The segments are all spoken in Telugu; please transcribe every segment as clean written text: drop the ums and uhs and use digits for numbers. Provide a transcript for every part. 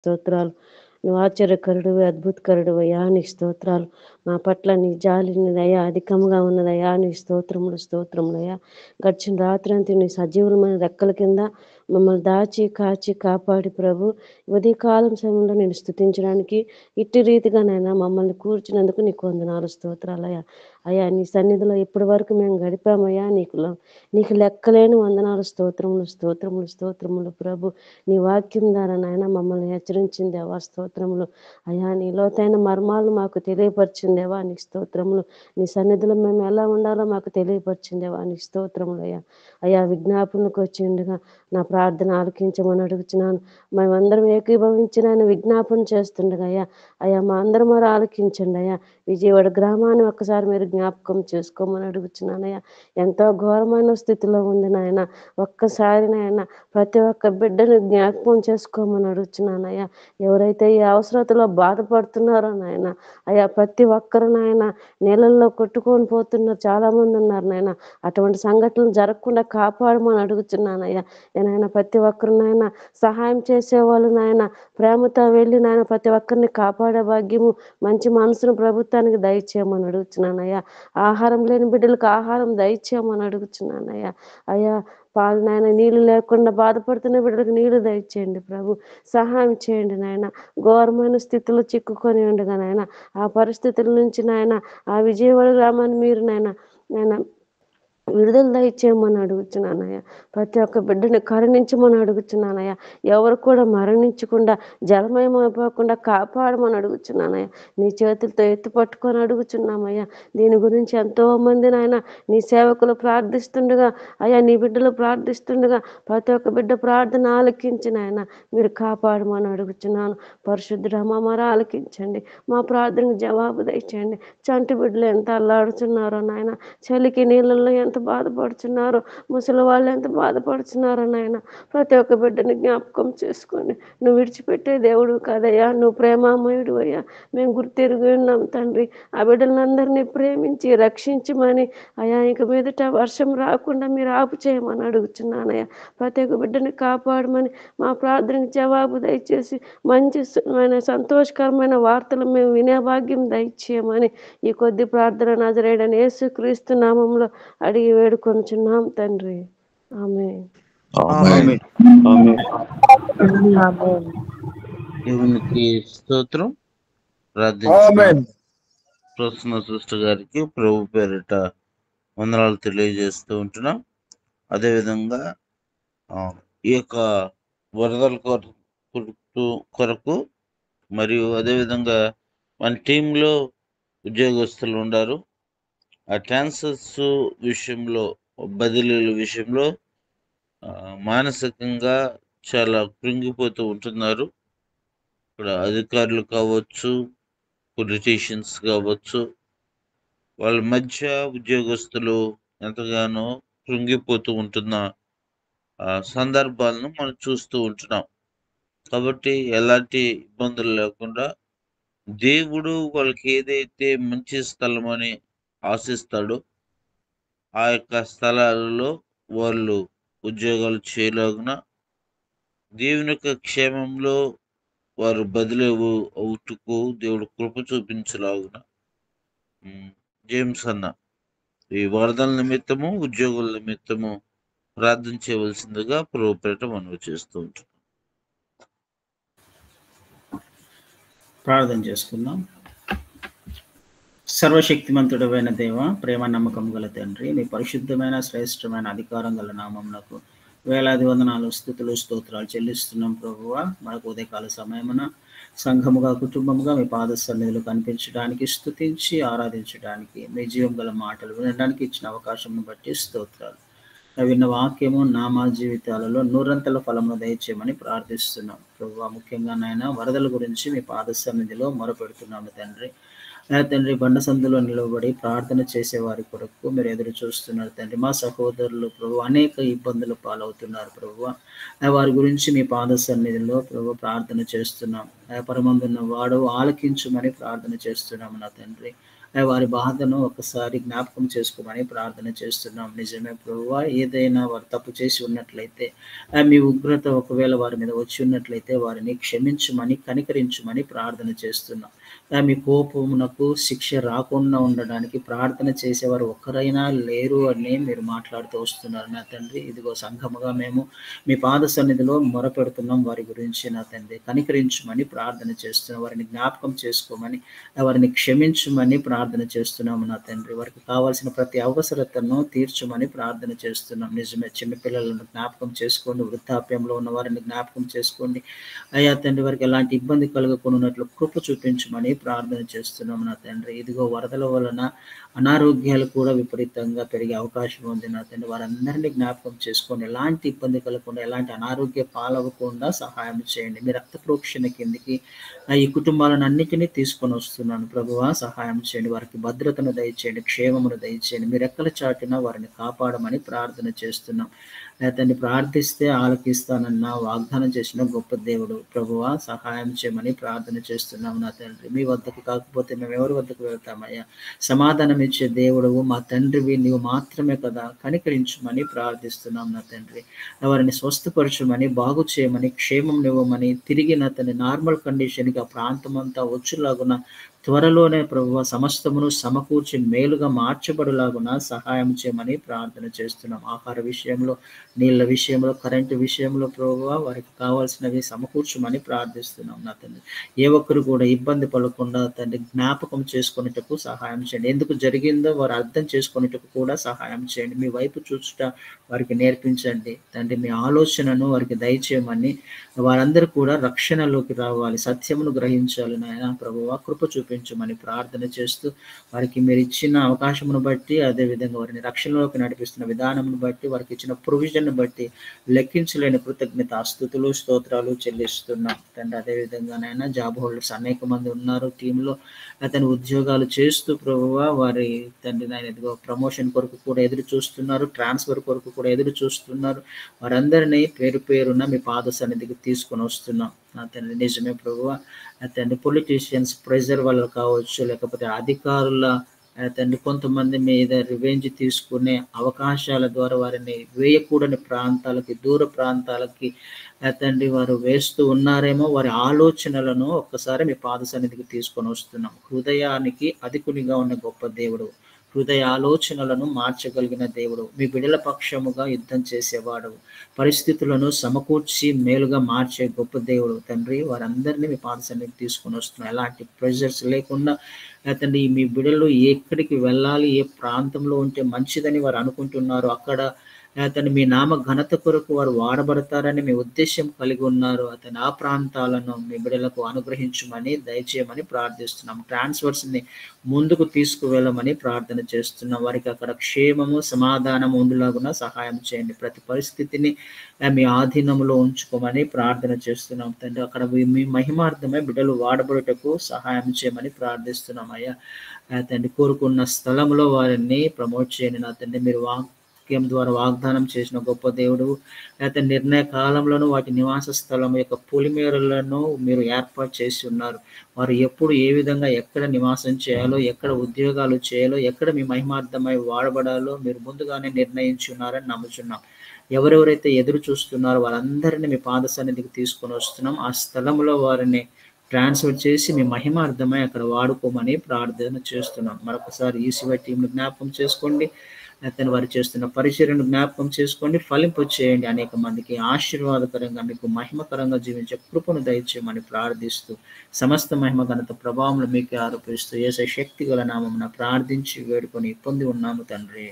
స్తోత్రాలు. నువ్వు ఆశ్చర్యకరుడువి, అద్భుతకరుడువి అయ్యా, నీకు స్తోత్రాలు. మా పట్ల నీ జాలి నీ దయ అధికంగా ఉన్నదయ్యా, నీ స్తోత్రములయ్యా. గడిచిన రాత్రంతా నీ సజీవులమైన రెక్కల కింద మమ్మల్ని దాచి కాచి కాపాడి ప్రభు ఉదయకాలం సమయంలో నేను స్తుతించడానికి ఇట్టి రీతిగానైనా మమ్మల్ని కూర్చున్నందుకు నీకు వందనాలు, స్తోత్రాలయ్యా. అయ్యా నీ సన్నిధిలో ఇప్పటి వరకు మేము గడిపామయ్యా, నీకు లెక్కలేని వందనాలు, స్తోత్రములు ప్రభు. నీ వాక్యం ద్వారా నాయన మమ్మల్ని హెచ్చరించిందేవా, స్తోత్రములు. అయ్యా నీ లోతైన మర్మాలు మాకు తెలియపరిచిందేవా, నీకు స్తోత్రములు. నీ సన్నిధిలో మేము ఎలా ఉండాలో మాకు తెలియపరిచిందేవా, నీకు స్తోత్రములు అయ్యా. అయ్యా విజ్ఞాపనకు వచ్చిండగా నా ప్రార్థన ఆలకించమని అడుగుతున్నాను. మేమందరం ఏకీభవించి ఆయన విజ్ఞాపన చేస్తుండగా అయ్యా మా అందరం మరి ఆలకించండి అయ్యా. విజయవాడ గ్రామాన్ని ఒక్కసారి మీరు జ్ఞాపకం చేసుకోమని అడుగుతున్నానయ్యా. ఎంతో ఘోరమైన స్థితిలో ఉంది నాయన. ఒక్కసారి నాయన ప్రతి ఒక్క బిడ్డను జ్ఞాపకం చేసుకోమని అడుగుతున్నానయ్యా. ఎవరైతే ఈ అవసరతలో బాధపడుతున్నారో నాయన అయ్యా, ప్రతి ఒక్కరు నాయన నీళ్ళల్లో కొట్టుకొని పోతున్నారు, చాలా మంది ఉన్నారు నాయన. అటువంటి సంఘటనలు జరగకుండా కాపాడమని అడుగుతున్నానయ్యా. నాయన ప్రతి ఒక్కరు నాయన సహాయం చేసేవాళ్ళు నాయన ప్రేమతో వెళ్ళి నాయన ప్రతి ఒక్కరిని కాపాడే భాగ్యము, మంచి మనసును ప్రభుత్వానికి దయచేయమని అడుగుతున్నానయ్యా. ఆహారం లేని బిడ్డలకు ఆహారం దయచేయమని అడుగుతున్నానయ్యా. అయ్యా పాలు నాయన నీళ్లు లేకుండా బాధపడుతున్న బిడ్డలకు నీళ్లు దయచేయండి ప్రభు. సహాయం చేయండి నాయన. ఘోరమైన స్థితిలో చిక్కుకొని ఉండగా నాయన ఆ పరిస్థితుల నుంచి నాయన ఆ విజయవాడ గ్రామాన్ని మీరు నాయన విడుదల దయచేయమని అడుగుతున్నానయ్యా. ప్రతి ఒక్క బిడ్డని కరుణించమని అడుగుతున్నానయ్యా. ఎవరు కూడా మరణించకుండా జలమయమైపోకుండా కాపాడమని అడుగుతున్నానయ్యా. నీ చేతులతో ఎత్తి పట్టుకొని అడుగుతున్నామయ్యా. దీని గురించి ఎంతో మంది నాయన నీ సేవకులు ప్రార్థిస్తుండగా అయ్యా, నీ బిడ్డలు ప్రార్థిస్తుండగా ప్రతి ఒక్క బిడ్డ ప్రార్థన ఆలకించి నాయన మీరు కాపాడమని అడుగుతున్నాను. పరిశుద్ధుడా మరి ఆలకించండి, మా ప్రార్థనకు జవాబు దయచేయండి. చంటి బిడ్డలు ఎంత అల్లాడుతున్నారో నాయన, చలికి నీళ్ళల్లో ఎంత బాధపడుతున్నారో, ముసలి వాళ్ళు ఎంత బాధపడుతున్నారో నాయన. ప్రతి ఒక్క బిడ్డని జ్ఞాపకం చేసుకోండి. నువ్వు విడిచిపెట్టే దేవుడు కాదయ్యా, నువ్వు ప్రేమామయుడు అయ్యా. మేము గుర్తిరిగి ఉన్నాం తండ్రి. ఆ బిడ్డలందరినీ ప్రేమించి రక్షించమని అయ్యా, ఇక మీదట వర్షం రాకుండా మీరు ఆపు చేయమని అడుగుతున్నానయ్యా. ప్రతి ఒక్క బిడ్డని కాపాడమని మా ప్రార్థనకు జవాబు దయచేసి మంచి సంతోషకరమైన వార్తలు మేము వినే భాగ్యం దయచేయమని ఈ కొద్ది ప్రార్థన నజరేయుడైన యేసుక్రీస్తు నామములో అడిగి వేడుకొనుచున్నాం తండ్రి. ఆమేన్. దేవునికి స్తోత్రం. ప్రసన్న సిస్టర్ గారికి ప్రభు పేరిట వందనాలు తెలియజేస్తూ ఉంటున్నాం. అదేవిధంగా ఈ యొక్క వరదల కొరకు మరియు అదేవిధంగా మన టీంలో ఉద్యోగస్తులు ఉన్నారు. ఆ ట్రాన్స్ఫర్స్ విషయంలో, బదిలీల విషయంలో మానసికంగా చాలా కృంగిపోతూ ఉంటున్నారు. ఇక్కడ అధికారులు కావచ్చు, పొలిటీషియన్స్ కావచ్చు, వాళ్ళ మధ్య ఉద్యోగస్తులు ఎంతగానో కృంగిపోతూ ఉంటున్న సందర్భాలను మనం చూస్తూ ఉంటున్నాం. కాబట్టి ఎలాంటి ఇబ్బందులు లేకుండా దేవుడు వాళ్ళకి ఏదైతే మంచి స్థలం అని ఆశిస్తాడో ఆ యొక్క స్థలాలలో వాళ్ళు ఉద్యోగాలు చేయలాగున, దేవుని యొక్క క్షేమంలో వారు బదిలీ అవుటకు దేవుడు కృప చూపించలాగున జేమ్స్ అన్న ఈ వరదల నిమిత్తము, ఉద్యోగుల నిమిత్తము ప్రార్థన చేయవలసిందిగా ప్రభుపేట మనవి చేస్తూ ఉంటున్నాం. ప్రార్థన చేసుకుందాం. సర్వశక్తిమంతుడమైన దేవ, ప్రేమ నమ్మకం గల తండ్రి, నీ పరిశుద్ధమైన శ్రేష్టమైన అధికారం గల నామమునకు వేలాది వందనాలు, స్తుతులు, స్తోత్రాలు చెల్లిస్తున్నాం ప్రభువ. మనకు ఉదయకాల సమయమున సంఘముగా, కుటుంబముగా మీ పాద సన్నిధిలో కనిపించడానికి, స్తుతించి ఆరాధించడానికి, మీ జీవం గల మాటలు వినడానికి ఇచ్చిన అవకాశం బట్టి స్తోత్రాలు. విన్న వాక్యము మా జీవితాలలో నూరంతల ఫలమును దయచేయమని ప్రార్థిస్తున్నాం ప్రభువా. ముఖ్యంగా నాయన వరదల గురించి మీ పాద సన్నిధిలో మొరపెడుతున్నాము తండ్రి. తండ్రి బండ సందులో నిలబడి ప్రార్థన చేసే వారి కొరకు మీరు ఎదురు చూస్తున్నారు తండ్రి. మా సహోదరులు ప్రభు అనేక ఇబ్బందులు పాలవుతున్నారు ప్రభువా. వారి గురించి మీ పాద సన్నిధిలో ప్రభు ప్రార్థన చేస్తున్నాం పరమందున్న వాడు ఆలకించుమని ప్రార్థన చేస్తున్నాము నా తండ్రి. వారి బాధను ఒకసారి జ్ఞాపకం చేసుకోమని ప్రార్థన చేస్తున్నాం. నిజమే ప్రభువా, ఏదైనా వారు తప్పు చేసి ఉన్నట్లయితే, మీ ఉగ్రత ఒకవేళ వారి మీద వచ్చి ఉన్నట్లయితే వారిని క్షమించమని, కనికరించమని ప్రార్థన చేస్తున్నాం. మీ కోపమునకు శిక్ష రాకుండా ఉండడానికి ప్రార్థన చేసేవారు ఒక్కరైనా లేరు అని మీరు మాట్లాడుతూ వస్తున్నారు నా తండ్రి. ఇదిగో సంఘముగా మేము మీ పాద సన్నిధిలో మొరపెడుతున్నాం వారి గురించి నా తండ్రి. కనికరించమని ప్రార్థన చేస్తున్నాం, వారిని జ్ఞాపకం చేసుకోమని, వారిని క్షమించమని ప్రార్థన చేస్తున్నాము నా తండ్రి. వారికి కావాల్సిన ప్రతి అవసరతను తీర్చమని ప్రార్థన చేస్తున్నాం. నిజమే, చిన్నపిల్లలను జ్ఞాపకం చేసుకోండి, వృద్ధాప్యంలో ఉన్న వారిని జ్ఞాపకం చేసుకోండి అయ్యా తండ్రి. వారికి ఎలాంటి ఇబ్బంది కలగకున్నట్లు కృప చూపించమని ప్రార్థన చేస్తున్నాము నా తండ్రి. ఇదిగో వరదల వలన అనారోగ్యాలు కూడా విపరీతంగా పెరిగే అవకాశం ఉంది నా తండ్రి. వారందరినీ జ్ఞాపకం చేసుకోండి, ఎలాంటి ఇబ్బంది కలగకుండా, ఎలాంటి అనారోగ్య పాలవకుండా సహాయం చేయండి. మీ రక్త ప్రోక్షణ కిందికి ఈ కుటుంబాలను అన్నిటినీ తీసుకొని వస్తున్నాను ప్రభువా, సహాయం చేయండి. వారికి భద్రతను దయచేయండి, క్షేమమును దయచేయండి. మీ రెక్కల చాటున వారిని కాపాడమని ప్రార్థన చేస్తున్నాం. తండ్రి, ప్రార్థిస్తే ఆలకిస్తానన్న వాగ్దానం చేసిన గొప్ప దేవుడు ప్రభువా, సహాయం చేయమని ప్రార్థన చేస్తున్నాము నా తండ్రి. మీ వద్దకు కాకపోతే మేము ఎవరి వద్దకు వెళ్తామయ్యా? సమాధానం ఇచ్చే దేవుడు మా తండ్రివి నీవు మాత్రమే కదా. కనికరించమని ప్రార్థిస్తున్నాం నా తండ్రి. వారిని స్వస్థపరచమని, బాగు చేయమని, క్షేమం ఇవ్వమని, తిరిగి నా తండ్రి నార్మల్ కండిషన్కి ఆ ప్రాంతం అంతా వచ్చేలాగున త్వరలోనే ప్రభువా సమస్తమును సమకూర్చి మేలుగా మార్చబడులాగున సహాయం చేయమని ప్రార్థన చేస్తున్నాం. ఆహార విషయంలో, నీళ్ళ విషయంలో, కరెంటు విషయంలో ప్రభువా వారికి కావాల్సినవి సమకూర్చమని ప్రార్థిస్తున్నాం నా తండ్రి. ఏ ఒక్కరు కూడా ఇబ్బంది పడకుండా తండ్రి జ్ఞాపకం చేసుకునేటకు సహాయం చేయండి. ఎందుకు జరిగిందో వారు అర్థం చేసుకునేటకు కూడా సహాయం చేయండి. మీ వైపు చూచుట వారికి నేర్పించండి తండ్రి. మీ ఆలోచనను వారికి దయచేయమని, వారందరూ కూడా రక్షణలోకి రావాలి, సత్యమును గ్రహించాలి నాయన ప్రభువా, కృప చూపించమని ప్రార్థన చేస్తూ, వారికి మీరు ఇచ్చిన అవకాశమును బట్టి, అదేవిధంగా వారిని రక్షణలోకి నడిపిస్తున్న విధానమును బట్టి, వారికి ఇచ్చిన ప్రొవిజన్ బట్టి లెక్కించలేని కృతజ్ఞత స్తుతులు స్తోత్రాలు చెల్లిస్తున్నాం తండ్రి. అదేవిధంగా నాయన జాబ్ హోల్డర్స్ అనేక మంది ఉన్నారు టీంలో, అతని ఉద్యోగాలు చేస్తూ ప్రభువా వారి తండ్రి నాయన ఇదిగో ప్రమోషన్ కొరకు కూడా ఎదురు చూస్తున్నారు, ట్రాన్స్ఫర్ కొరకు కూడా ఎదురు చూస్తున్నారు. వారందరినీ పేరు పేరున మీ పాద సన్నిధికి తీసుకొని వస్తున్నాం నా తండ్రి. నిజమే ప్రభువా తండ్రి, పొలిటీషియన్స్ ప్రెజర్ వల్ల కావచ్చు, లేకపోతే అధికారుల తండ్రి కొంతమంది మీద రివెంజ్ తీసుకునే అవకాశాల ద్వారా వారిని వేయకూడని ప్రాంతాలకి, దూర ప్రాంతాలకి తండ్రి వారు వేస్తూ ఉన్నారేమో. వారి ఆలోచనలను ఒక్కసారి మీ పాద సన్నిధికి తీసుకొని వస్తున్నాం. హృదయానికి అధికునిగా ఉన్న గొప్ప దేవుడు, హృదయ ఆలోచనలను మార్చగలిగిన దేవుడు, మీ బిడ్డల పక్షముగా యుద్ధం చేసేవాడు, పరిస్థితులను సమకూర్చి మేలుగా మార్చే గొప్ప దేవుడు తండ్రి. వారందరినీ మీ పాద సన్నిధికి తీసుకొని వస్తున్నాం. ఎలాంటి ప్రెషర్స్ లేకుండా తండ్రి మీ బిడ్డలు ఎక్కడికి వెళ్ళాలి, ఏ ప్రాంతంలో ఉంటే మంచిదని వారు అనుకుంటున్నారు అక్కడ అతను మీ నామ ఘనత కొరకు వారు వాడబడతారని మీ ఉద్దేశం కలిగి ఉన్నారు. అతను ఆ ప్రాంతాలను మీ బిడ్డలకు అనుగ్రహించమని దయచేయమని ప్రార్థిస్తున్నాం. ట్రాన్స్ఫర్స్ని ముందుకు తీసుకువెళ్ళమని ప్రార్థన చేస్తున్నాం. వారికి అక్కడ క్షేమము సమాధానం ఉండేలాగున సహాయం చేయండి. ప్రతి పరిస్థితిని మీ ఆధీనంలో ఉంచుకోమని ప్రార్థన చేస్తున్నాం తండ్రి. అక్కడ మీ మహిమార్థమే బిడ్డలు వాడబడుటకు సహాయం చేయమని ప్రార్థిస్తున్నాం అయ్యా తండ్రి. కోరుకున్న స్థలంలో వారిని ప్రమోట్ చేయండి నా తండ్రి. మీరు ద్వారా వాగ్దానం చేసిన గొప్ప దేవుడు, అయితే నిర్ణయ కాలంలోనూ వాటి నివాస స్థలం యొక్క పొలిమేరలను మీరు ఏర్పాటు చేసి ఉన్నారు. వారు ఎప్పుడు ఏ విధంగా ఎక్కడ నివాసం చేయాలో, ఎక్కడ ఉద్యోగాలు చేయాలో, ఎక్కడ మీ మహిమార్థమై వాడబడాలో మీరు ముందుగానే నిర్ణయించి ఉన్నారని నమ్ముచున్నాం. ఎవరెవరైతే ఎదురు చూస్తున్నారో వారందరినీ మీ పాద సన్నిధికి తీసుకొని వస్తున్నాం. ఆ స్థలంలో వారిని ట్రాన్స్ఫర్ చేసి మీ మహిమార్థమై అక్కడ వాడుకోమని ప్రార్థన చేస్తున్నాం. మరొకసారి ఈసీవై టీంను జ్ఞాపకం చేసుకోండి, అతను వారు చేస్తున్న పరిచర్యను జ్ఞాపకం చేసుకోండి, ఫలింపు చేయండి. అనేక మందికి ఆశీర్వాదకరంగా మీకు మహిమకరంగా జీవించే కృపను దయచేయమని ప్రార్థిస్తూ, సమస్త మహిమ ఘనత ప్రభావంలో మీకే ఆరోపిస్తూ యేసయ్య శక్తి గల నామమున ప్రార్థించి వేడుకొని పొంది ఉన్నాము తండ్రి.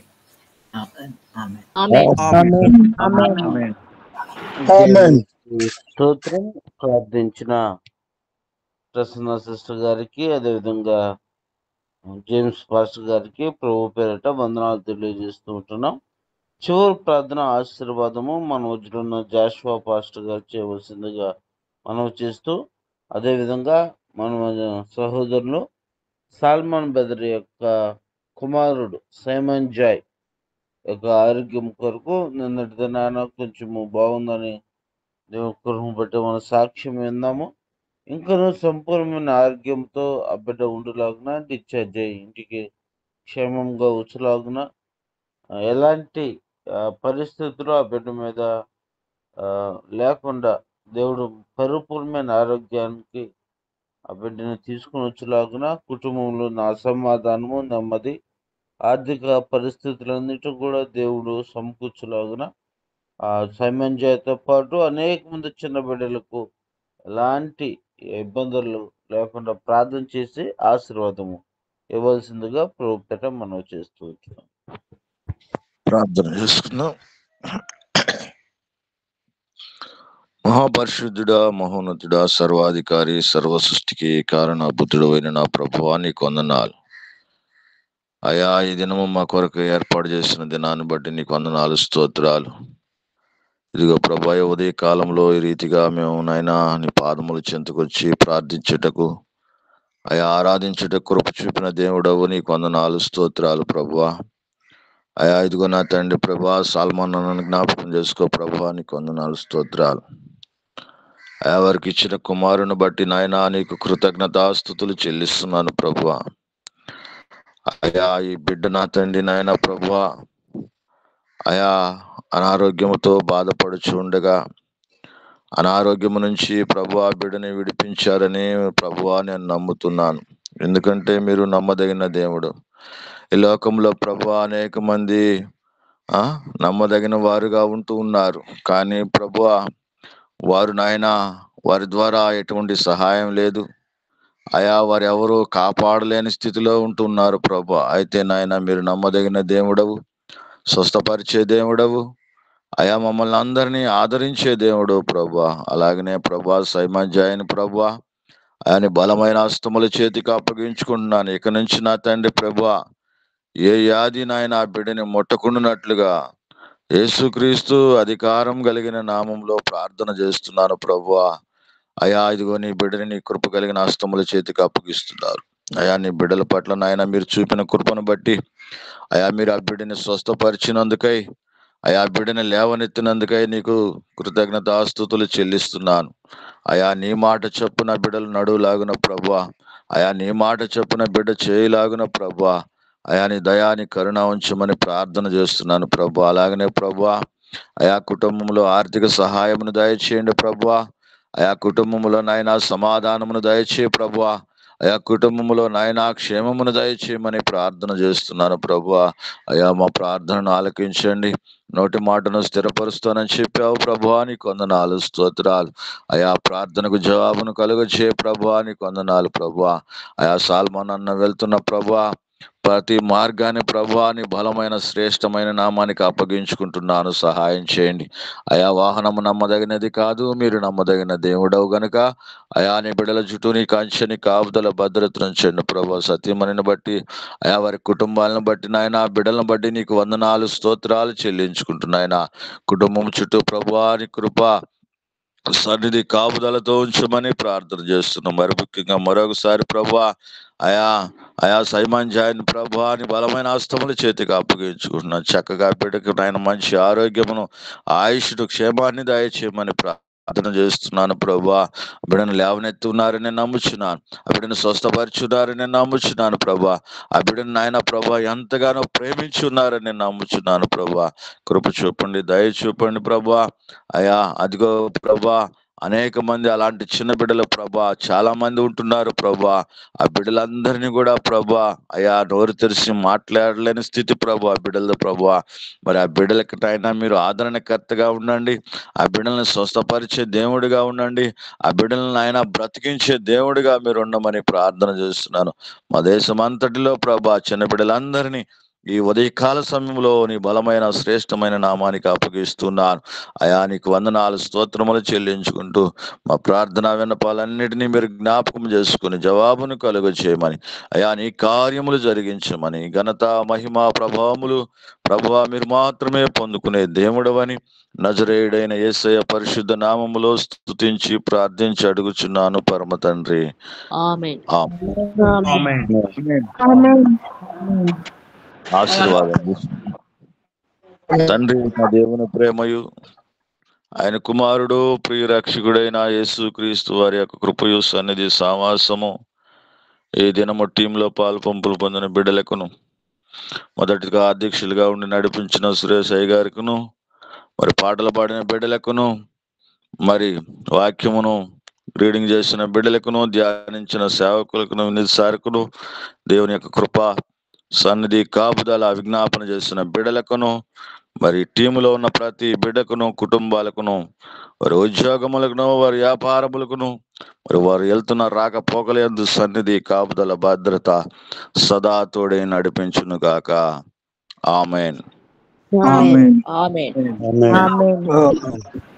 స్తోత్రం. ప్రార్థించిన ప్రసన్న సిస్టర్ గారికి, అదేవిధంగా జేమ్స్ పాస్టర్ గారికి ప్రభు పేరిట వందనాలు తెలియజేస్తూ ఉంటున్నాం. చివరి ప్రార్థన ఆశీర్వాదము మన వద్దున్న జాషువా పాస్టర్ గారు చేయవలసిందిగా మనం చేస్తూ, అదేవిధంగా మన సహోదరులు సాల్మాన్ బెదర్ యొక్క కుమారుడు సైమన్ జాయ్ యొక్క ఆరోగ్యం కొరకు నిన్నటి దినాన కొంచెము బాగుందని దేవుని కృపను బట్టి మన సాక్ష్యం విందాము. ఇంకనూ సంపూర్ణమైన ఆరోగ్యంతో ఆ బిడ్డ ఉండులాగున డిశ్చార్జ్ అయ్యి ఇంటికి క్షేమంగా వచ్చులాగున ఎలాంటి పరిస్థితులు ఆ బిడ్డ మీద లేకుండా దేవుడు పరిపూర్ణమైన ఆరోగ్యానికి ఆ బిడ్డను తీసుకుని వచ్చేలాగున కుటుంబంలో నా అసమాధానము నెమ్మది ఆర్థిక పరిస్థితులన్నిటి కూడా దేవుడు సమకూర్చులాగున ఆ సైమంజయ్యతో పాటు అనేక మంది చిన్న బిడ్డలకు ఎలాంటి ఇబ్బందులు లేకుండా ప్రార్థన చేసి ఆశీర్వాదము ఇవ్వాల్సిందిగా ప్రభుత్వం మనం చేస్తూ వచ్చాం. ప్రార్థన చేసుకుందాం. మహాపరిశుద్ధుడా, మహోన్నతుడా, సర్వాధికారి, సర్వ సృష్టికి కారణభూతుడు అయిన నా ప్రభువా, నీకు వందనాలు అయా. ఈ దినము మా కొరకు ఏర్పాటు చేసిన దినాన్ని బట్టి నీకు వందనాలు, స్తోత్రాలు. ఇదిగో ప్రభా, ఉదయ కాలంలో ఈ రీతిగా మేము నాయనా నీ పాదములు చెంతకొచ్చి ప్రార్థించుటకు అయా ఆరాధించుటకు కృప చూపిన దేవుడవు, నీకు వందనాలు, స్తోత్రాలు ప్రభువా. అయా ఇదిగో నా తండ్రి ప్రభా, సాల్మాన్ నన్ను జ్ఞాపకం చేసుకో ప్రభా, నీకు వందనాలు, స్తోత్రాలు. అయా వారికి ఇచ్చిన కుమారుని బట్టి నాయనా నీకు కృతజ్ఞతాస్తుతులు చెల్లిస్తున్నాను ప్రభువా. అయా ఈ బిడ్డ నా తండ్రి నాయన ప్రభువా, అయా అనారోగ్యముతో బాధపడుచు ఉండగా అనారోగ్యము నుంచి ప్రభువా బిడ్డని విడిపించారని ప్రభువా నేను నమ్ముతున్నాను. ఎందుకంటే మీరు నమ్మదగిన దేవుడు. ఈ లోకంలో ప్రభువా అనేక మంది నమ్మదగిన వారుగా ఉంటూ ఉన్నారు. కానీ ప్రభువా వారు నాయన వారి ద్వారా ఎటువంటి సహాయం లేదు. అయా వారు ఎవరు కాపాడలేని స్థితిలో ఉంటున్నారు ప్రభా. అయితే నాయన మీరు నమ్మదగిన దేవుడవు, స్వస్థపరిచే దేవుడవు, అయా మమ్మల్ని అందరినీ ఆదరించే దేవుడు ప్రభా. అలాగనే ప్రభా సైమంజాయని ప్రభా ఆయన బలమైన హస్తముల చేతికి అప్పగించుకుంటున్నాను. ఇక నుంచి నా తండ్రి ప్రభా ఏ వ్యాధి నాయన ఆ బిడ్డని ముట్టకుండానట్లుగా యేసుక్రీస్తు అధికారం కలిగిన నామంలో ప్రార్థన చేస్తున్నాను ప్రభువా. అయా ఇదిగో నీ బిడ్డని నీ కృప కలిగిన హస్తముల చేతికి అప్పగిస్తున్నారు. అయా నీ బిడ్డల పట్ల నాయన మీరు చూపిన కృపను బట్టి అయా మీరు ఆ బిడ్డని స్వస్థపరిచినందుకై, అయా బిడ్డని లేవనెత్తినందుకై నీకు కృతజ్ఞతాస్తుతులు చెల్లిస్తున్నాను. అయా నీ మాట చొప్పున బిడ్డలు నడువులాగున ప్రభా, అయా నీ మాట చొప్పున బిడ్డ చేయలాగున ప్రభా, అయా నీ దయాని కరుణ ఉంచమని ప్రార్థన చేస్తున్నాను ప్రభా. అలాగనే ప్రభా అయా కుటుంబంలో ఆర్థిక సహాయమును దయచేయండి ప్రభా. అయా కుటుంబంలో నాయన సమాధానమును దయచే ప్రభా. అయా కుటుంబంలో నాయన క్షేమమును దయచేయమని ప్రార్థన చేస్తున్నాను ప్రభా. అయా మా ప్రార్థనను ఆలకించండి. నోటి మాటను స్థిరపరుస్తానని చెప్పావు ప్రభా, నీకు వందనాలు, స్తోత్రాలు. అయా ప్రార్థనకు జవాబును కలుగచే ప్రభా, నీకు వందనాలు ప్రభా. అయా సాల్మాన్ అన్న వెళ్తున్న ప్రభా ప్రతి మార్గాన్ని ప్రభా నీ బలమైన శ్రేష్టమైన నామానికి అప్పగించుకుంటున్నాను, సహాయం చేయండి. అయా వాహనము నమ్మదగినది కాదు, మీరు నమ్మదగిన దేవుడవు గనుక అయా నీ బిడ్డల చుట్టూ నీ కంచెని కాపుదల భద్రతను ఉంచండి ప్రభా. సత్యమనిని బట్టి అయా వారి కుటుంబాలను బట్టి నాయన బిడ్డలను బట్టి నీకు వందనాలు, స్తోత్రాలు చెల్లించుకుంటున్నాయన. కుటుంబం చుట్టూ ప్రభా నీ కృప సన్నిధి కాపుదలతో ఉంచమని ప్రార్థన చేస్తున్నాం. మరి ముఖ్యంగా మరొకసారి ప్రభా అయా సైమంజాయని ప్రభా అని బలమైన హస్తముల చేతికి అప్పగించుకుంటున్నాను. చక్కగా బిడ్డకు నాయన మంచి ఆరోగ్యమును, ఆయుష్ను, క్షేమాన్ని దయచేయమని ప్రార్థన చేస్తున్నాను ప్రభా. బిడ్డను లేవనెత్తున్నారని నమ్ముచున్నాను, ఆ బిడ్డను స్వస్థపరుచున్నారని నమ్ముచున్నాను ప్రభా. ఆ బిడ్డను నాయన ప్రభా ఎంతగానో ప్రేమించున్నారని నమ్ముచున్నాను ప్రభా. కృప చూపండి, దయ చూపండి ప్రభా. అయా అదిగో ప్రభా అనేక మంది అలాంటి చిన్న బిడ్డలు ప్రభా చాలా మంది ఉంటున్నారు ప్రభా. ఆ బిడ్డలందరినీ కూడా ప్రభా అయా నోరు తెరిచి మాట్లాడలేని స్థితి ప్రభా బిడ్డలతో ప్రభా. మరి ఆ బిడ్డలకి అయినా మీరు ఆదరణకర్తగా ఉండండి. ఆ బిడ్డలను స్వస్థపరిచే దేవుడిగా ఉండండి. ఆ బిడ్డలను ఆయన బ్రతికించే దేవుడిగా మీరు ఉండమని ప్రార్థన చేస్తున్నాను. మా దేశం అంతటిలో ప్రభా చిన్న బిడ్డలందరినీ ఈ ఉదయకాల సమయంలో నీ బలమైన శ్రేష్టమైన నామానికి అప్పగిస్తున్నాను. అయా నీకు వందనాలు, స్తోత్రములు చెల్లించుకుంటూ మా ప్రార్థన విన్నపాలన్నిటినీ మీరు జ్ఞాపకం చేసుకుని జవాబును కలుగ చేయమని, అయా నీ కార్యములు జరిగించమని, ఘనత మహిమ ప్రభావములు ప్రభువా మీరు మాత్రమే పొందుకునే దేవుడవని నజరేయుడైన యేసయ్య పరిశుద్ధ నామములో స్తుతించి ప్రార్థించి అడుగుచున్నాను పరమ తండ్రి, ఆమేన్. ఆశీర్వాదం తండ్రి నా దేవుని ప్రేమయు ఆయన కుమారుడు ప్రియ రక్షకుడైన యేసుక్రీస్తు వారి యొక్క కృపయు సన్నిధి సావాసము ఈ దినము టీంలో పాల్పంపులు పొందిన బిడ్డలకును, మొదటిగా అధ్యక్షులుగా ఉండి నడిపించిన సురేష్ అయ్య గారికును, మరి పాటలు పాడిన బిడ్డలకును, మరి వాక్యమును రీడింగ్ చేసిన బిడ్డలకును, ధ్యానించిన సేవకులకును, వినిసారకును, దేవుని యొక్క కృప సన్నిధి కాపుదల విజ్ఞాపన చేసిన బిడ్డలకును, మరి టీములో ఉన్న ప్రతి బిడ్డకును, కుటుంబాలకును, వారి ఉద్యోగములకును, వారి వ్యాపారములకును, మరి వారు వెళ్తున్న రాకపోకలందు సన్నిధి కాపుదల భద్రత సదా తోడే నడిపించును గాక. ఆమేన్. ఆమేన్. ఆమేన్. ఆమేన్. ఆమేన్.